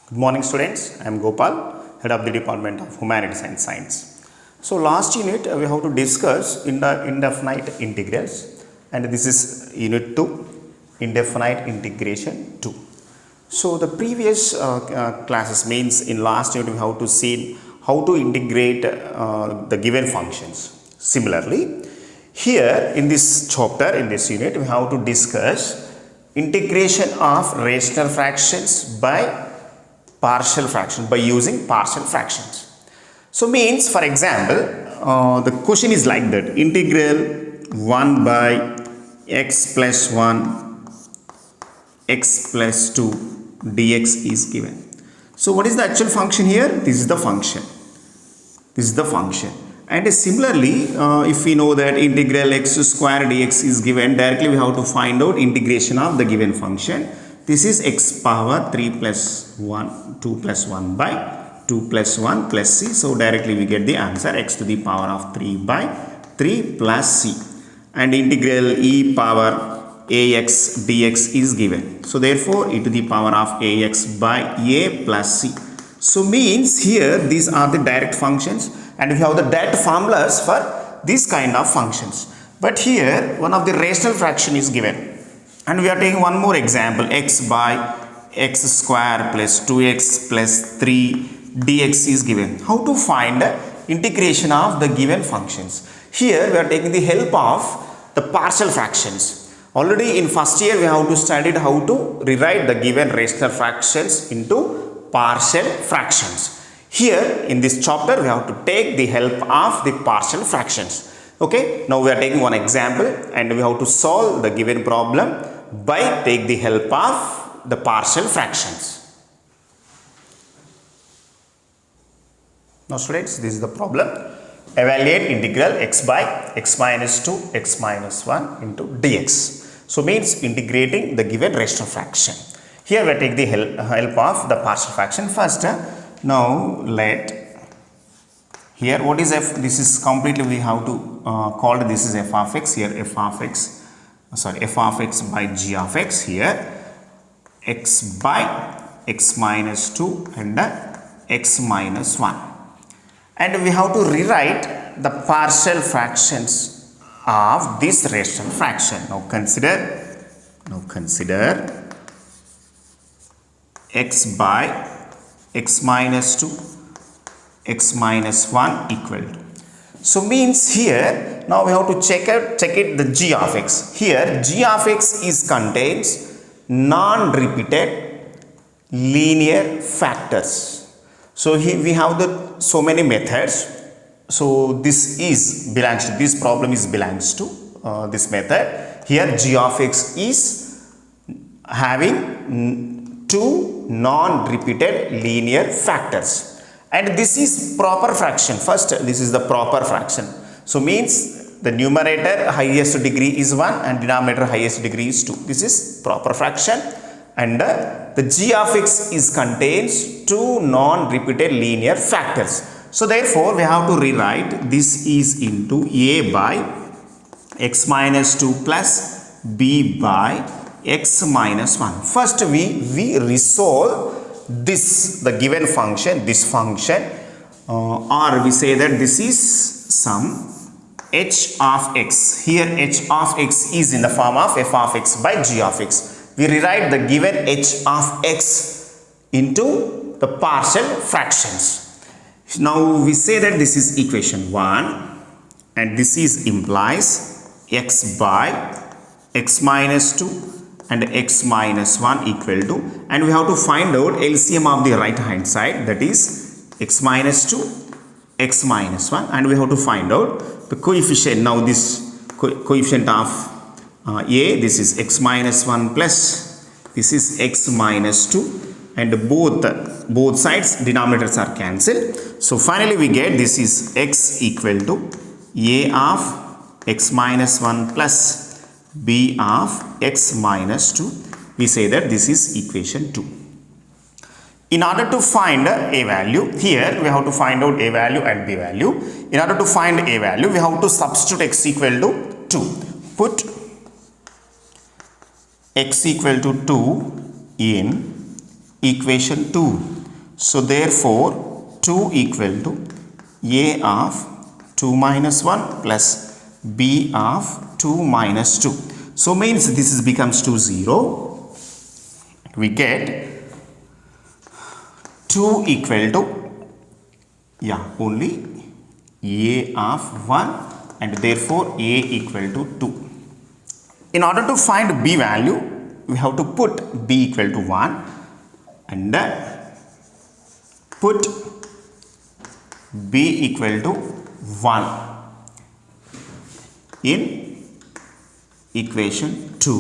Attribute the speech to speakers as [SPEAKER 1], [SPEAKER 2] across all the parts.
[SPEAKER 1] Good morning students, I am Gopal, Head of the Department of Humanities and Science. So last unit we have to discuss indefinite integrals, and this is unit 2, indefinite integration 2. So the previous classes means in last unit we have to see how to integrate the given functions. Similarly, here in this chapter, in this unit, we have to discuss integration of rational fractions by partial fraction, by using partial fractions. So means, for example, the question is like that: integral 1 by x plus 1 x plus 2 dx is given. So what is the actual function here? This is the function. This is the function. And similarly, if we know that integral x square dx is given, directly we have to find out integration of the given function. This is x power 3 plus 1, 2 plus 1 by 2 plus 1 plus c. So directly we get the answer x to the power of 3 by 3 plus c. And integral e power ax dx is given. So therefore e to the power of ax by a plus c. So means here these are the direct functions, and we have the direct formulas for these kind of functions. But here one of the rational fraction is given. And we are taking one more example: x by x square plus 2x plus 3 dx is given. How to find integration of the given functions? Here we are taking the help of the partial fractions. Already in first year we have to study how to rewrite the given rational fractions into partial fractions. Here in this chapter we have to take the help of the partial fractions. Okay, now we are taking one example and we have to solve the given problem by take the help of the partial fractions. Now students, this is the problem. Evaluate integral x by x minus 2 x minus 1 into dx. So means integrating the given rational fraction. Here we take the help of the partial fraction first. Now let here what is f? This is completely we have to call this is f of x. Here f of x. F of x by g of x, here x by x minus 2 and x minus 1. And we have to rewrite the partial fractions of this rational fraction. Now consider x by x minus 2 x minus 1 equal to. So means here now we have to check it the g of x. Here g of x is contains non-repeated linear factors. So here we have the so many methods. So this problem belongs to this method. Here g of x is having two non-repeated linear factors. And this is proper fraction. First, this is the proper fraction. So means the numerator highest degree is 1 and denominator highest degree is 2. This is proper fraction. And the g of x is contains two non-repeated linear factors. So therefore we have to rewrite this is into a by x minus 2 plus b by x minus 1. First we resolve this the given function, this function, or we say that this is some h of x. Here h of x is in the form of f of x by g of x. We rewrite the given h of x into the partial fractions. Now we say that this is equation 1 and this is implies x by x minus 2 and x minus 1 equal to, and we have to find out LCM of the right hand side, that is x minus 2 x minus 1, and we have to find out the coefficient. Now this coefficient of a, this is x minus 1 plus this is x minus 2, and both sides denominators are cancelled. So finally we get this is x equal to a of x minus 1 plus b of x minus 2. We say that this is equation 2. In order to find a value, here we have to find out a value and b value. In order to find a value, we have to substitute x equal to 2. Put x equal to 2 in equation 2. So therefore 2 equal to a of 2 minus 1 plus b of 2 minus 2. So means this is becomes to 0. We get 2 equal to only a of 1 and therefore a equal to 2. In order to find b value, we have to put b equal to 1 and put b equal to 1 in equation 2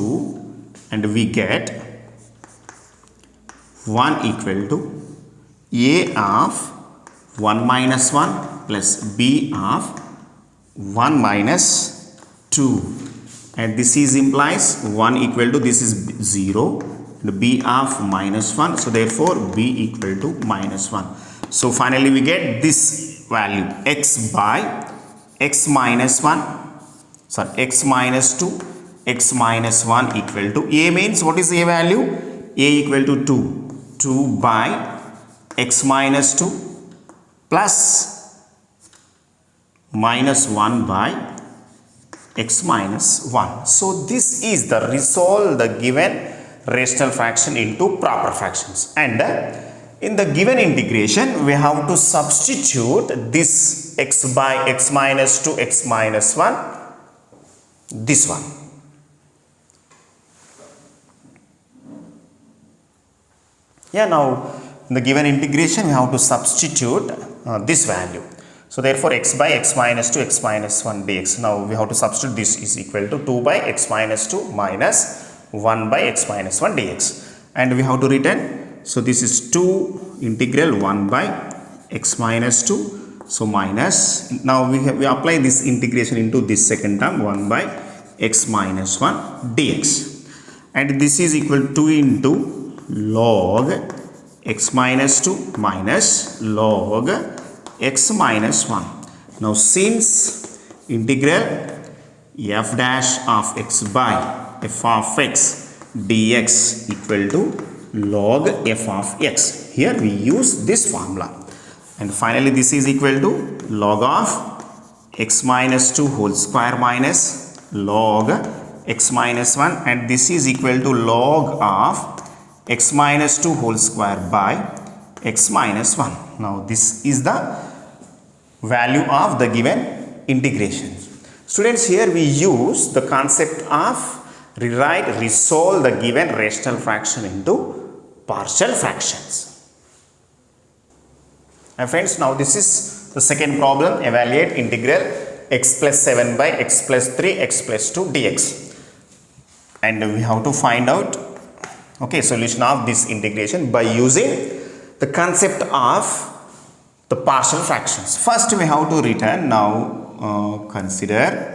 [SPEAKER 1] and we get 1 equal to a of 1 minus 1 plus b of 1 minus 2, and this is implies 1 equal to this is 0 and b of minus 1. So therefore b equal to minus 1. So finally we get this value x by x minus 1, sorry, x minus 2, x minus 1 equal to a means what is a value? A equal to 2. 2 by x minus 2 plus minus 1 by x minus 1. So this is the resolve the given rational fraction into proper fractions, and in the given integration we have to substitute this x by x minus 2 x minus 1, this one. Now in the given integration we have to substitute this value. So therefore x by x minus 2 x minus 1 dx. Now we have to substitute this is equal to 2 by x minus 2 minus 1 by x minus 1 dx, and we have to return. So this is 2 integral 1 by x minus 2. So minus, now we apply this integration into this second term 1 by x minus 1 dx, and this is equal to 2 into log x minus 2 minus log x minus 1. Now since integral f dash of x by f of x dx equal to log f of x, here we use this formula, and finally this is equal to log of x minus 2 whole square minus log x minus 1, and this is equal to log of x minus 2 whole square by x minus 1. Now this is the value of the given integration. Students, here we use the concept of resolve the given rational fraction into partial fractions. And friends, now this is the second problem. Evaluate integral x plus 7 by x plus 3 x plus 2 dx, and we have to find out solution of this integration by using the concept of the partial fractions. First we have to return. Now consider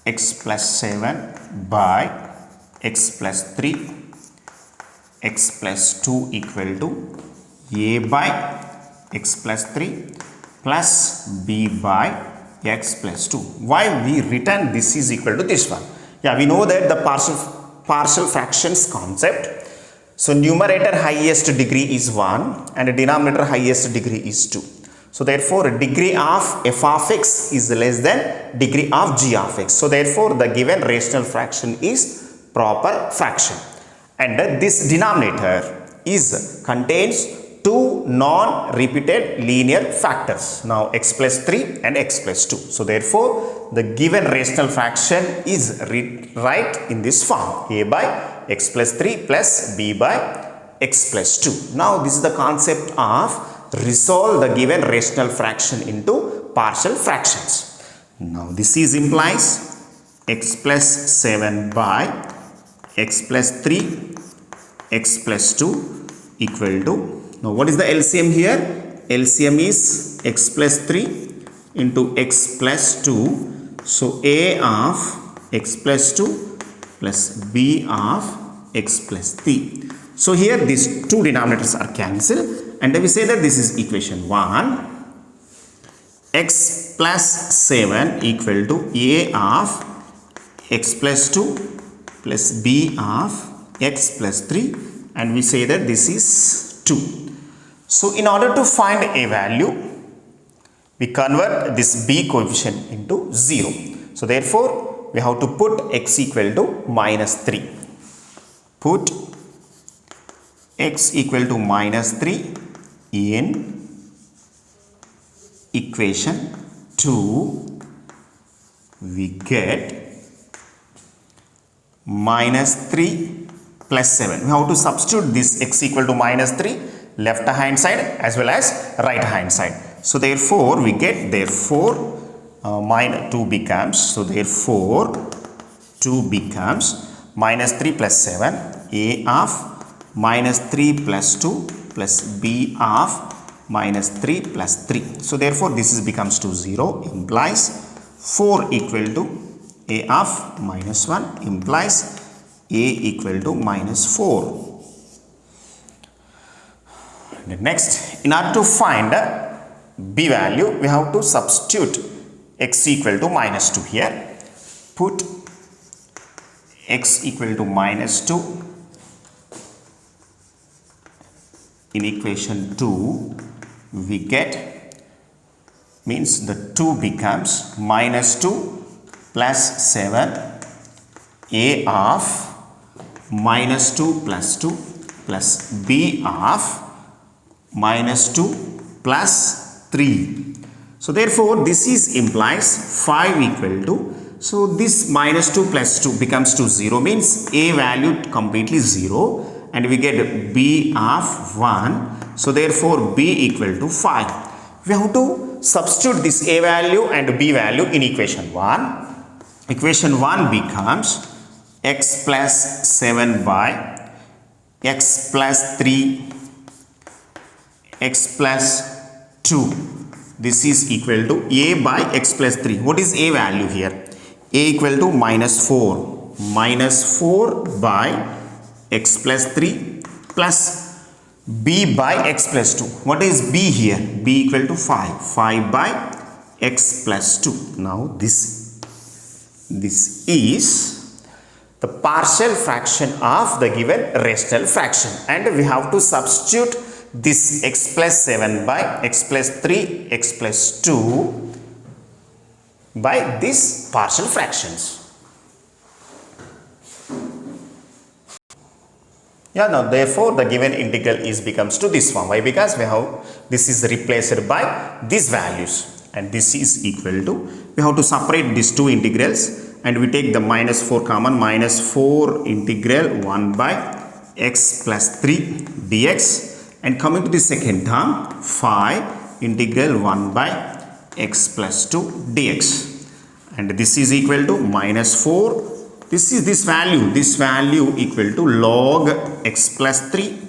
[SPEAKER 1] x plus 7 by x plus 3 x plus 2 equal to a by x plus 3 plus b by x plus 2. Why we return this is equal to this one? We know that the partial fractions concept. So numerator highest degree is 1 and denominator highest degree is 2. So therefore degree of f of x is less than degree of g of x. So therefore the given rational fraction is proper fraction, and this denominator contains two non-repeated linear factors. Now x plus 3 and x plus 2. So therefore the given rational fraction is right in this form, a by x plus 3 plus b by x plus 2. Now this is the concept of resolve the given rational fraction into partial fractions. Now this is implies x plus 7 by x plus 3 x plus 2 equal to, now what is the LCM here? LCM is x plus 3 into x plus 2. So a of x plus 2 plus b of x plus 3. So here these two denominators are cancelled, and we say that this is equation 1. X plus 7 equal to a of x plus 2 plus b of x plus 3 and we say that this is 2. So in order to find a value, we convert this b coefficient into 0. So therefore, we have to put x equal to minus 3. Put x equal to minus 3 in equation 2. We get minus 3 plus 7. We have to substitute this x equal to minus 3 left hand side as well as right hand side. So therefore, we get minus 2 becomes, so therefore 2 becomes minus 3 plus 7, a of minus 3 plus 2 plus b of minus 3 plus 3. So therefore, this becomes to 0, implies 4 equal to a of minus 1, implies a equal to minus 4. And next, in order to find b value, we have to substitute x equal to minus 2 here. Put x equal to minus 2 in equation 2. We get, means the 2 becomes minus 2 plus 7 a of minus 2 plus 2 plus b of minus 2 plus 3. So therefore, this is implies 5 equal to, so this minus 2 plus 2 becomes to 0, means a value completely 0 and we get b of 1. So therefore, b equal to 5. We have to substitute this a value and b value in equation 1. Equation 1 becomes x plus 7 by x plus 3 x plus 2. This is equal to a by x plus 3. What is a value here? A equal to minus 4. Minus 4 by x plus 3 plus b by x plus 2. What is b here? b equal to 5. 5 by x plus 2. Now this is the partial fraction of the given rational fraction, and we have to substitute this x plus 7 by x plus 3 x plus 2 by these partial fractions. Yeah, now therefore the given integral is becomes to this one. Why? Because we have this is replaced by these values and this is equal to, we have to separate these two integrals and we take the minus 4 common, minus 4 integral 1 by x plus 3 dx. And coming to the second term, 5 integral 1 by x plus 2 dx. And this is equal to minus 4. This is this value equal to log x plus 3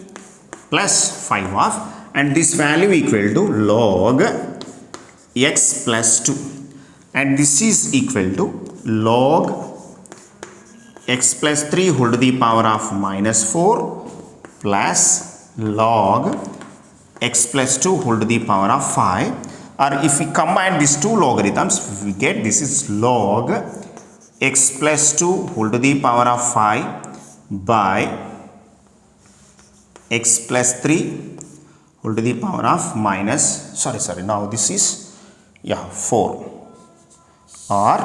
[SPEAKER 1] plus 5 of, and this value equal to log x plus 2. And this is equal to log x plus 3 whole to the power of minus 4 plus log x plus 2 whole to the power of 5, or if we combine these two logarithms, we get this is log x plus 2 whole to the power of 5 by x plus 3 whole to the power of minus, now this is 4, or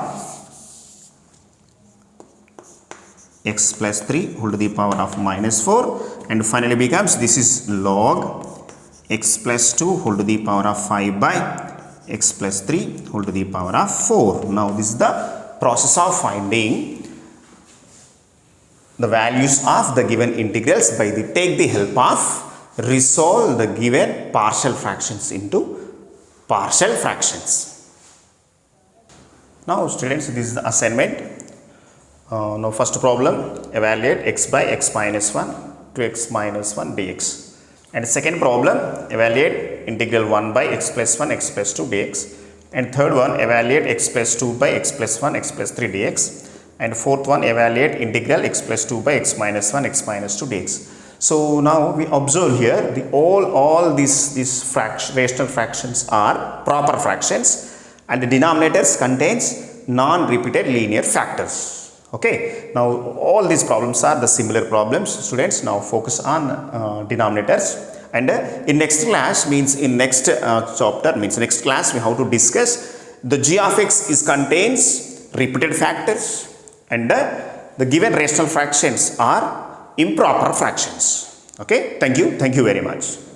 [SPEAKER 1] x plus 3 whole to the power of minus 4, and finally becomes this is log x plus 2 whole to the power of 5 by x plus 3 whole to the power of 4. Now this is the process of finding the values of the given integrals by the take the help of resolve the given partial fractions into partial fractions. Now students, this is the assignment. Now first problem, evaluate x by x minus 1 to x minus 1 dx. And second problem, evaluate integral 1 by x plus 1 x plus 2 dx. And third one, evaluate x plus 2 by x plus 1 x plus 3 dx. And fourth one, evaluate integral x plus 2 by x minus 1 x minus 2 dx. So now we observe here the all these rational fractions are proper fractions and the denominators contains non-repeated linear factors. Okay, now all these problems are the similar problems. Students, now focus on denominators. And in next class, means in next chapter, means next class, we have to discuss the g of x is contains repeated factors, and the given rational fractions are improper fractions. Okay, thank you very much.